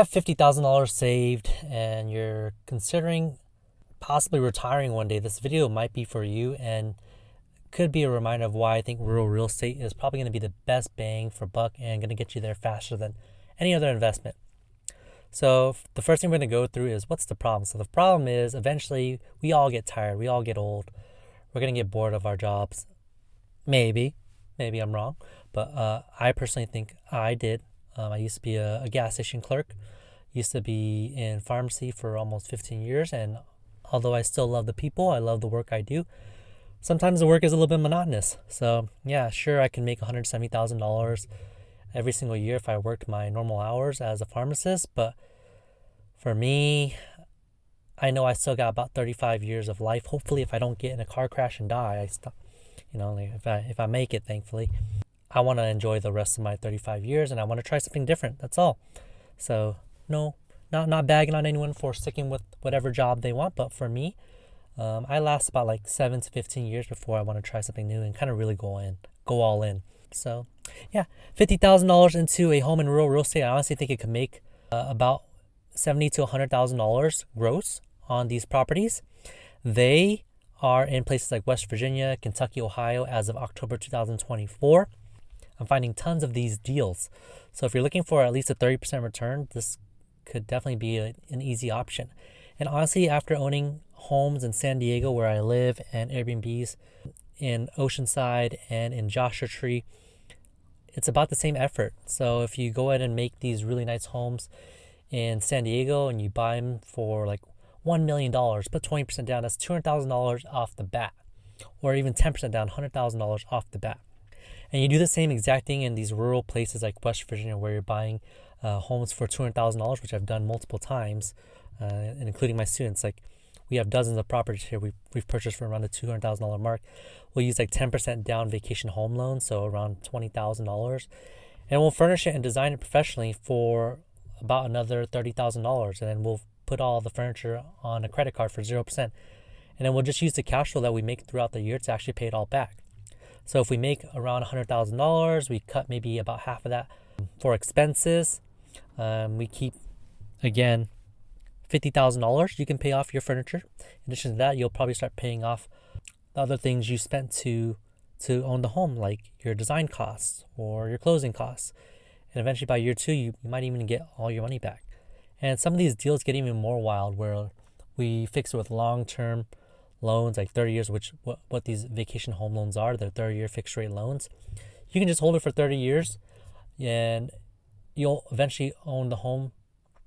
Have $50,000 saved and you're considering possibly retiring one day, this video might be for you and could be a reminder of why I think rural real estate is probably going to be the best bang for buck and going to get you there faster than any other investment. So the first thing we're going to go through is what's the problem. So the problem is eventually we all get tired, we all get old, we're going to get bored of our jobs. Maybe I'm wrong, but I personally think I did. I used to be a gas station clerk, used to be in pharmacy for almost 15 years, and although I still love the people, I love the work I do, sometimes the work is a little bit monotonous. So yeah, sure, I can make $170,000 every single year if I worked my normal hours as a pharmacist, but for me, I know I still got about 35 years of life. Hopefully, if I don't get in a car crash and die, if I make it, thankfully, I want to enjoy the rest of my 35 years and I want to try something different. That's all. So no, not bagging on anyone for sticking with whatever job they want, but for me, I last about like 7 to 15 years before I want to try something new and kind of really go all in. So yeah, $50,000 into a home in rural real estate. I honestly think it could make about $70,000 to $100,000 gross on these properties. They are in places like West Virginia, Kentucky, Ohio as of October 2024. I'm finding tons of these deals. So if you're looking for at least a 30% return, this could definitely be an easy option. And honestly, after owning homes in San Diego where I live and Airbnbs in Oceanside and in Joshua Tree, it's about the same effort. So if you go ahead and make these really nice homes in San Diego and you buy them for like $1 million, put 20% down, that's $200,000 off the bat, or even 10% down, $100,000 off the bat. And you do the same exact thing in these rural places like West Virginia where you're buying homes for $200,000, which I've done multiple times, and including my students. Like we have dozens of properties here we've purchased for around the $200,000 mark. We'll use like 10% down vacation home loans, so around $20,000. And we'll furnish it and design it professionally for about another $30,000. And then we'll put all the furniture on a credit card for 0%. And then we'll just use the cash flow that we make throughout the year to actually pay it all back. So if we make around $100,000, we cut maybe about half of that for expenses. We keep, again, $50,000 you can pay off your furniture. In addition to that, you'll probably start paying off the other things you spent to own the home, like your design costs or your closing costs. And eventually by year 2, you might even get all your money back. And some of these deals get even more wild where we fix it with long-term loans, like 30 years, which what these vacation home loans are. They're 30-year fixed rate loans. You can just hold it for 30 years and you'll eventually own the home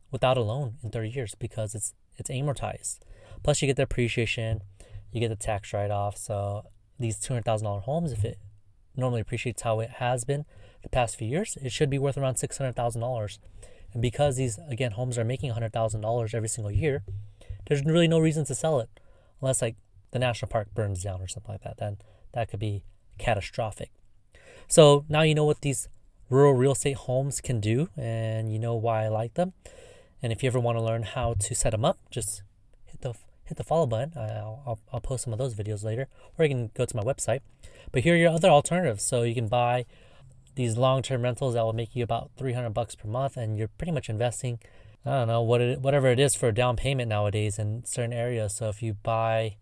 without a loan in 30 years because it's amortized. Plus you get the appreciation, you get the tax write-off. So these $200,000 homes, if it normally appreciates how it has been the past few years, it should be worth around $600,000. And because these, again, homes are making $100,000 every single year, there's really no reason to sell it unless like the national park burns down or something like that. Then that could be catastrophic. So now you know what these rural real estate homes can do and you know why I like them. And if you ever want to learn how to set them up, just hit the follow button. I'll post some of those videos later, or you can go to my website. But here are your other alternatives. So you can buy these long-term rentals that will make you about $300 per month, and you're pretty much investing, I don't know, whatever it is for a down payment nowadays in certain areas. So if you buy,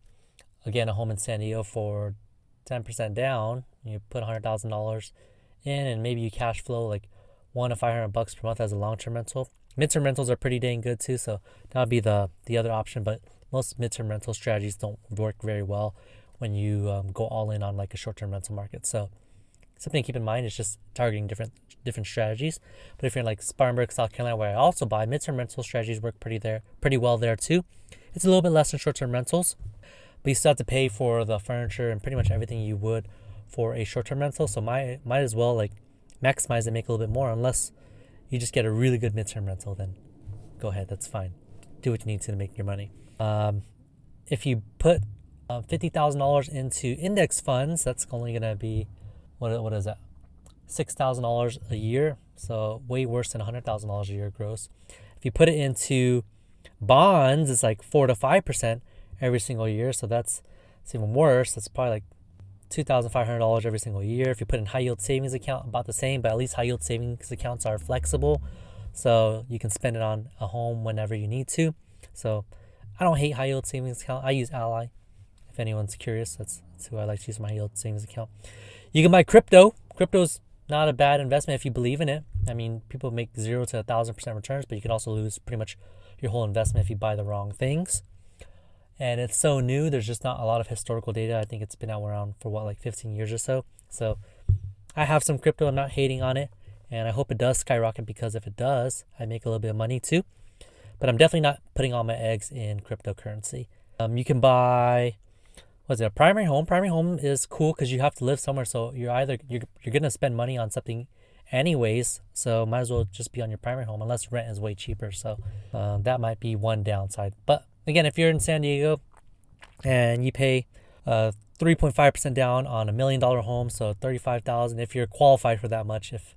again, a home in San Diego for 10% down, you put $100,000 in, and maybe you cash flow like $100 to $500 per month as a long-term rental. Midterm rentals are pretty dang good too, so that would be the other option. But most midterm rental strategies don't work very well when you go all in on like a short-term rental market. So something to keep in mind is just targeting different strategies. But if you're in like Spartanburg, South Carolina, where I also buy, midterm rental strategies work pretty well there too. It's a little bit less than short-term rentals, but you still have to pay for the furniture and pretty much everything you would for a short-term rental. So might as well like maximize and make a little bit more, unless you just get a really good midterm rental. Then go ahead, that's fine. Do what you need to make your money. If you put $50,000 into index funds, that's only gonna be what is that? $6,000 a year. So way worse than $100,000 a year gross. If you put it into bonds, it's like 4 to 5% every single year. So it's even worse. That's probably like $2,500 every single year. If you put in high yield savings account, about the same, but at least high yield savings accounts are flexible. so you can spend it on a home whenever you need to. So I don't hate high yield savings account. I use Ally. If anyone's curious, that's who I like to use my high yield savings account. You can buy crypto. Crypto's not a bad investment if you believe in it. I mean, people make 0 to 1,000% returns, but you can also lose pretty much your whole investment if you buy the wrong things. And it's so new, there's just not a lot of historical data. I think it's been out around for like 15 years or so. So I have some crypto. I'm not hating on it, and I hope it does skyrocket, because if it does, I make a little bit of money too. But I'm definitely not putting all my eggs in cryptocurrency. You can buy, a primary home. Primary home is cool because you have to live somewhere, so you're gonna spend money on something anyways, so might as well just be on your primary home, unless rent is way cheaper. So that might be one downside. But again, if you're in San Diego and you pay 3.5% down on $1 million home, so $35,000, if you're qualified for that much, if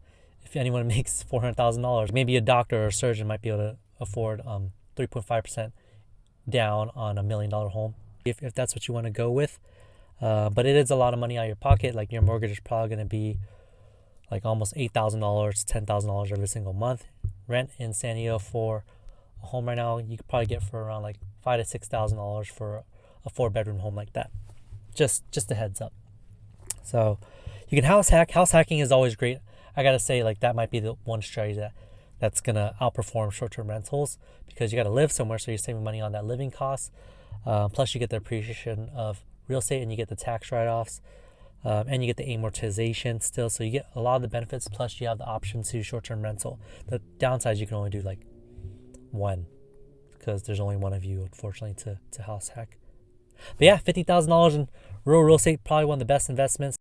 anyone makes $400,000, maybe a doctor or a surgeon might be able to afford 3.5% down on $1 million home, if that's what you want to go with. But it is a lot of money out of your pocket. Like, your mortgage is probably going to be like almost $8,000, $10,000 every single month. Rent in San Diego for a home right now, you could probably get for around like $5,000 to $6,000 for a 4-bedroom home like that. Just a heads up. So you can house hack. House hacking is always great. I gotta say, like, that might be the one strategy that's gonna outperform short-term rentals, because you gotta live somewhere, so you're saving money on that living cost. Plus you get the appreciation of real estate, and you get the tax write-offs, and you get the amortization still. So you get a lot of the benefits, plus you have the option to short-term rental. The downsides, you can only do like one, because there's only one of you, unfortunately, to house hack. But yeah, $50,000 in real estate, probably one of the best investments.